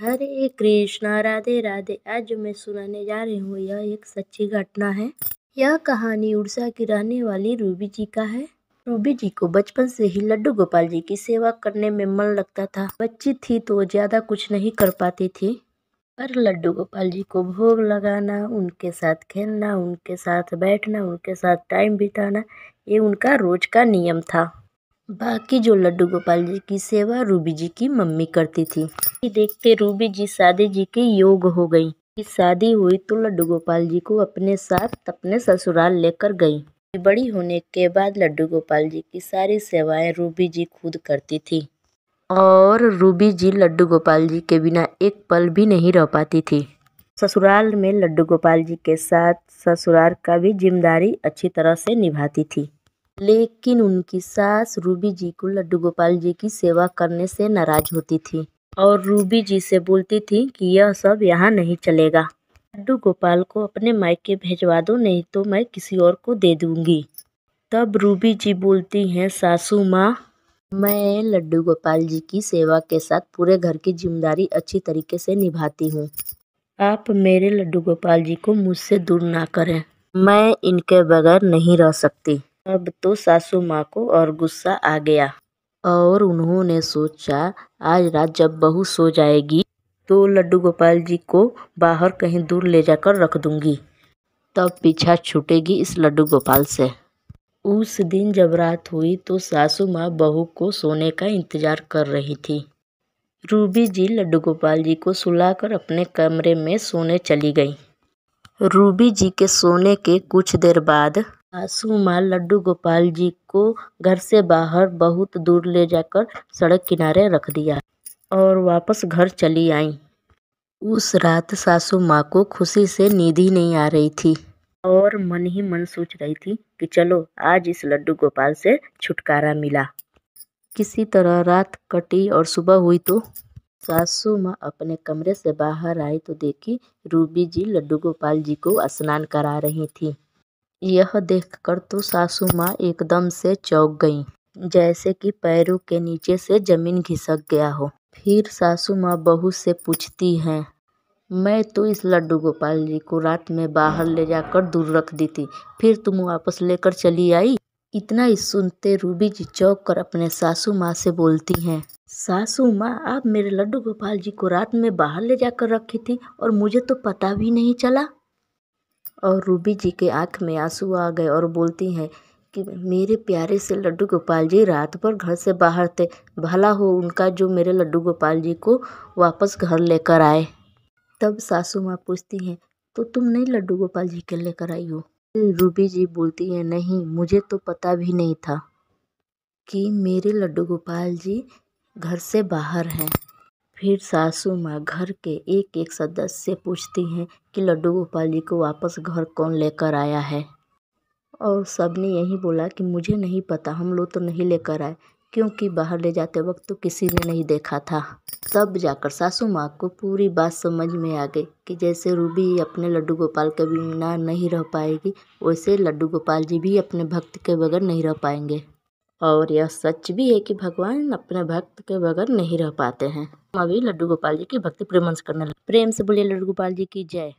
हरे कृष्णा राधे राधे। आज जो मैं सुनाने जा रही हूँ यह एक सच्ची घटना है। यह कहानी उड़ीसा की रहने वाली रूबी जी का है। रूबी जी को बचपन से ही लड्डू गोपाल जी की सेवा करने में मन लगता था। बच्ची थी तो ज्यादा कुछ नहीं कर पाती थी, पर लड्डू गोपाल जी को भोग लगाना, उनके साथ खेलना, उनके साथ बैठना, उनके साथ टाइम बिताना, ये उनका रोज का नियम था। बाकी जो लड्डू गोपाल जी की सेवा रूबी जी की मम्मी करती थी। देखते रूबी जी शादी जी के योग हो गई। शादी हुई तो लड्डू गोपाल जी को अपने साथ अपने ससुराल लेकर गई। बड़ी होने के बाद लड्डू गोपाल जी की सारी सेवाएं रूबी जी खुद करती थी और रूबी जी लड्डू गोपाल जी के बिना एक पल भी नहीं रह पाती थी। ससुराल में लड्डू गोपाल जी के साथ ससुराल का भी जिम्मेदारी अच्छी तरह से निभाती थी, लेकिन उनकी सास रूबी जी को लड्डू गोपाल जी की सेवा करने से नाराज होती थी और रूबी जी से बोलती थी कि यह सब यहाँ नहीं चलेगा। लड्डू गोपाल को अपने मायके भेजवा दो, नहीं तो मैं किसी और को दे दूंगी। तब रूबी जी बोलती हैं, सासू माँ, मैं लड्डू गोपाल जी की सेवा के साथ पूरे घर की जिम्मेदारी अच्छी तरीके से निभाती हूँ। आप मेरे लड्डू गोपाल जी को मुझसे दूर ना करें, मैं इनके बगैर नहीं रह सकती। अब तो सासू माँ को और गुस्सा आ गया और उन्होंने सोचा आज रात जब बहू सो जाएगी तो लड्डू गोपाल जी को बाहर कहीं दूर ले जाकर रख दूंगी, तब पीछा छूटेगी इस लड्डू गोपाल से। उस दिन जब रात हुई तो सासू माँ बहू को सोने का इंतजार कर रही थी। रूबी जी लड्डू गोपाल जी को सुलाकर अपने कमरे में सोने चली गई। रूबी जी के सोने के कुछ देर बाद सासू माँ लड्डू गोपाल जी को घर से बाहर बहुत दूर ले जाकर सड़क किनारे रख दिया और वापस घर चली आई। उस रात सासू माँ को खुशी से नींद ही नहीं आ रही थी और मन ही मन सोच रही थी कि चलो आज इस लड्डू गोपाल से छुटकारा मिला। किसी तरह रात कटी और सुबह हुई तो सासू माँ अपने कमरे से बाहर आई तो देखी रूबी जी लड्डू गोपाल जी को स्नान करा रही थी। यह देखकर तो सासू माँ एकदम से चौंक गईं, जैसे कि पैरों के नीचे से जमीन खिसक गया हो। फिर सासू माँ बहू से पूछती हैं, मैं तो इस लड्डू गोपाल जी को रात में बाहर ले जाकर दूर रख दी थी, फिर तुम वापस लेकर चली आई। इतना ही सुनते रूबी जी चौंक कर अपने सासू माँ से बोलती हैं, सासू माँ, आप मेरे लड्डू गोपाल जी को रात में बाहर ले जाकर रखी थी और मुझे तो पता भी नहीं चला। और रूबी जी के आंख में आंसू आ गए और बोलती हैं कि मेरे प्यारे से लड्डू गोपाल जी रात भर घर से बाहर थे, भला हो उनका जो मेरे लड्डू गोपाल जी को वापस घर लेकर आए। तब सासू माँ पूछती हैं, तो तुम नहीं लड्डू गोपाल जी के लेकर आई हो? रूबी जी बोलती हैं, नहीं, मुझे तो पता भी नहीं था कि मेरे लड्डू गोपाल जी घर से बाहर हैं। फिर सासू माँ घर के एक एक सदस्य से पूछती हैं कि लड्डू गोपाल जी को वापस घर कौन लेकर आया है, और सबने यही बोला कि मुझे नहीं पता, हम लोग तो नहीं लेकर आए, क्योंकि बाहर ले जाते वक्त तो किसी ने नहीं देखा था। तब जाकर सासू माँ को पूरी बात समझ में आ गई कि जैसे रूबी अपने लड्डू गोपाल के बिना नहीं रह पाएगी, वैसे लड्डू गोपाल जी भी अपने भक्त के बगैर नहीं रह पाएंगे। और यह सच भी है कि भगवान अपने भक्त के बगैर नहीं रह पाते हैं। अभी लड्डू गोपाल जी की भक्ति प्रेम से करने लगे। प्रेम से बोलिए लड्डू गोपाल जी की जय।